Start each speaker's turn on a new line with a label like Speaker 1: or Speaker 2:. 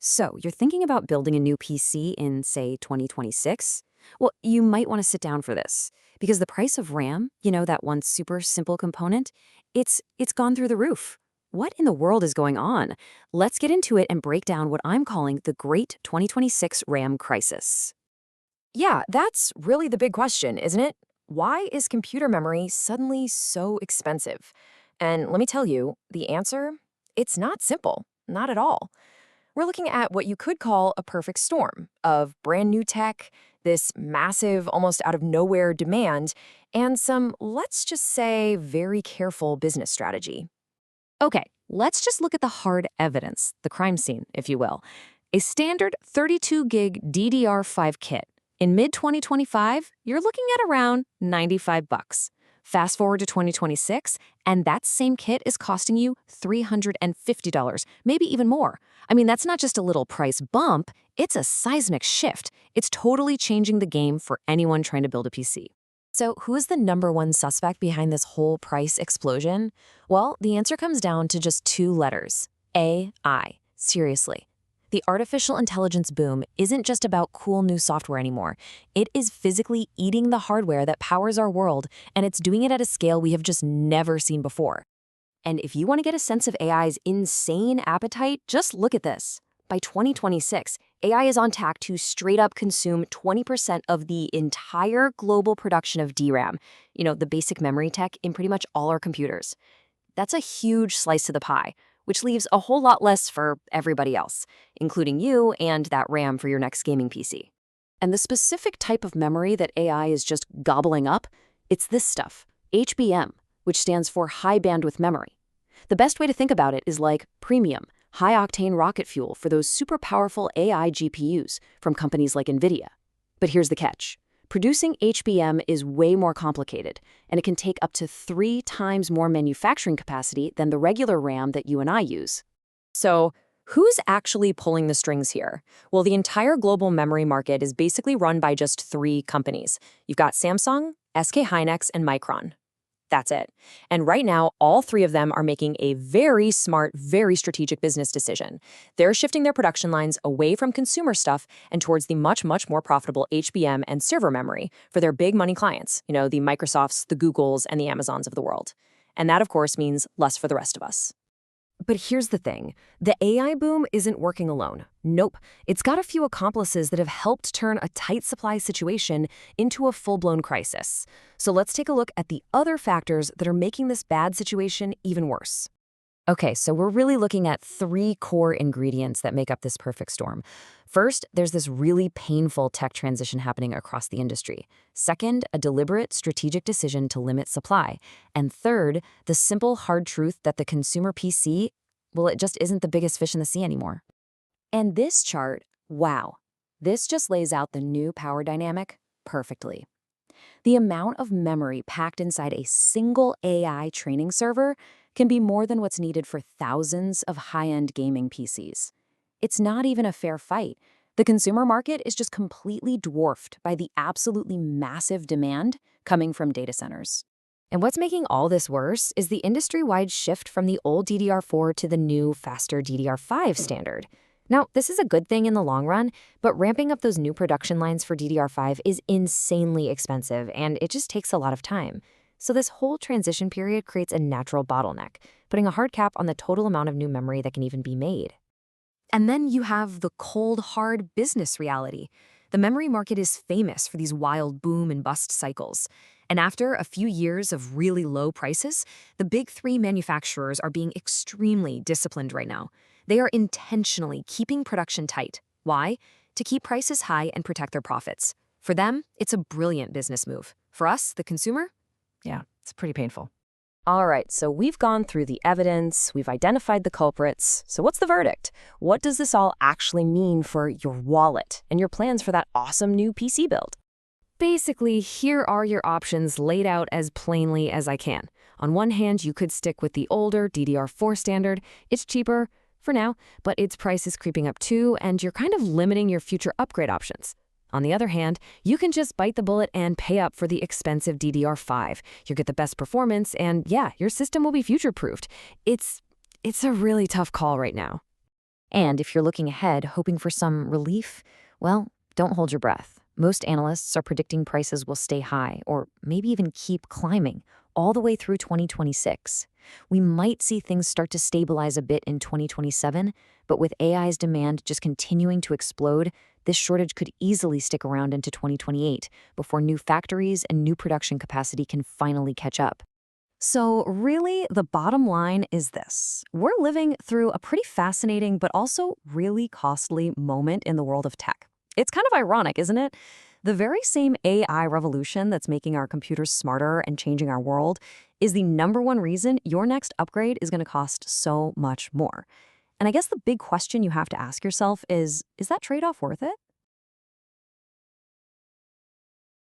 Speaker 1: So, you're thinking about building a new PC in, say, 2026? Well, you might want to sit down for this because the price of RAM, that one super simple component, it's gone through the roof. What in the world is going on? Let's get into it and break down what I'm calling the Great 2026 RAM Crisis.
Speaker 2: Yeah, that's really the big question, isn't it? Why is computer memory suddenly so expensive? And let me tell you, the answer, it's not simple, not at all. We're looking at what you could call a perfect storm of brand new tech, this massive, almost out of nowhere demand, and some, let's just say, very careful business strategy.
Speaker 1: Okay, let's just look at the hard evidence, the crime scene, if you will. A standard 32 gig DDR5 kit. In mid-2025, you're looking at around 95 bucks. Fast forward to 2026, and that same kit is costing you $350, maybe even more. I mean, that's not just a little price bump, it's a seismic shift. It's totally changing the game for anyone trying to build a PC.
Speaker 2: So, who is the number one suspect behind this whole price explosion? Well, the answer comes down to just two letters: AI. Seriously. The artificial intelligence boom isn't just about cool new software anymore. It is physically eating the hardware that powers our world, and it's doing it at a scale we have just never seen before. And if you want to get a sense of AI's insane appetite, just look at this. By 2026, AI is on track to straight up consume 20% of the entire global production of DRAM, the basic memory tech in pretty much all our computers. That's a huge slice of the pie, which leaves a whole lot less for everybody else, including you and that RAM for your next gaming PC. And the specific type of memory that AI is just gobbling up, it's this stuff, HBM, which stands for high bandwidth memory. The best way to think about it is like premium, high-octane rocket fuel for those super powerful AI GPUs from companies like NVIDIA. But here's the catch. Producing HBM is way more complicated, and it can take up to 3 times more manufacturing capacity than the regular RAM that you and I use.
Speaker 1: So, who's actually pulling the strings here? Well, the entire global memory market is basically run by just 3 companies. You've got Samsung, SK Hynix, and Micron. That's it. And right now, all 3 of them are making a very smart, very strategic business decision. They're shifting their production lines away from consumer stuff and towards the much, much more profitable HBM and server memory for their big money clients, the Microsofts, the Googles, and the Amazons of the world. And that, of course, means less for the rest of us.
Speaker 2: But here's the thing. The AI boom isn't working alone. Nope. It's got a few accomplices that have helped turn a tight supply situation into a full-blown crisis. So let's take a look at the other factors that are making this bad situation even worse. Okay, so we're really looking at 3 core ingredients that make up this perfect storm. First, there's this really painful tech transition happening across the industry. Second, a deliberate, strategic decision to limit supply. And third, the simple, hard truth that the consumer PC, well, it just isn't the biggest fish in the sea anymore. And this chart, wow, this just lays out the new power dynamic perfectly. The amount of memory packed inside a single AI training server can be more than what's needed for thousands of high-end gaming PCs. It's not even a fair fight. The consumer market is just completely dwarfed by the absolutely massive demand coming from data centers. And what's making all this worse is the industry-wide shift from the old DDR4 to the new, faster DDR5 standard. Now, this is a good thing in the long run, but ramping up those new production lines for DDR5 is insanely expensive, and it just takes a lot of time. So this whole transition period creates a natural bottleneck, putting a hard cap on the total amount of new memory that can even be made. And then you have the cold, hard business reality. The memory market is famous for these wild boom and bust cycles. And after a few years of really low prices, the big 3 manufacturers are being extremely disciplined right now. They are intentionally keeping production tight. Why? To keep prices high and protect their profits. For them, it's a brilliant business move. For us, the consumer, yeah, it's pretty painful. All right, so we've gone through the evidence, we've identified the culprits. So what's the verdict? What does this all actually mean for your wallet and your plans for that awesome new PC build? Basically, here are your options laid out as plainly as I can. On one hand, you could stick with the older DDR4 standard. It's cheaper for now, but its price is creeping up too, and you're kind of limiting your future upgrade options. On the other hand, you can just bite the bullet and pay up for the expensive DDR5. You'll get the best performance, and yeah, your system will be future-proofed. It's a really tough call right now.
Speaker 1: And if you're looking ahead, hoping for some relief, well, don't hold your breath. Most analysts are predicting prices will stay high or maybe even keep climbing all the way through 2026. We might see things start to stabilize a bit in 2027, but with AI's demand just continuing to explode, this shortage could easily stick around into 2028 before new factories and new production capacity can finally catch up. So, really, the bottom line is this. We're living through a pretty fascinating but also really costly moment in the world of tech. It's kind of ironic, isn't it? The very same AI revolution that's making our computers smarter and changing our world is the number one reason your next upgrade is going to cost so much more. And I guess the big question you have to ask yourself is that trade-off worth it?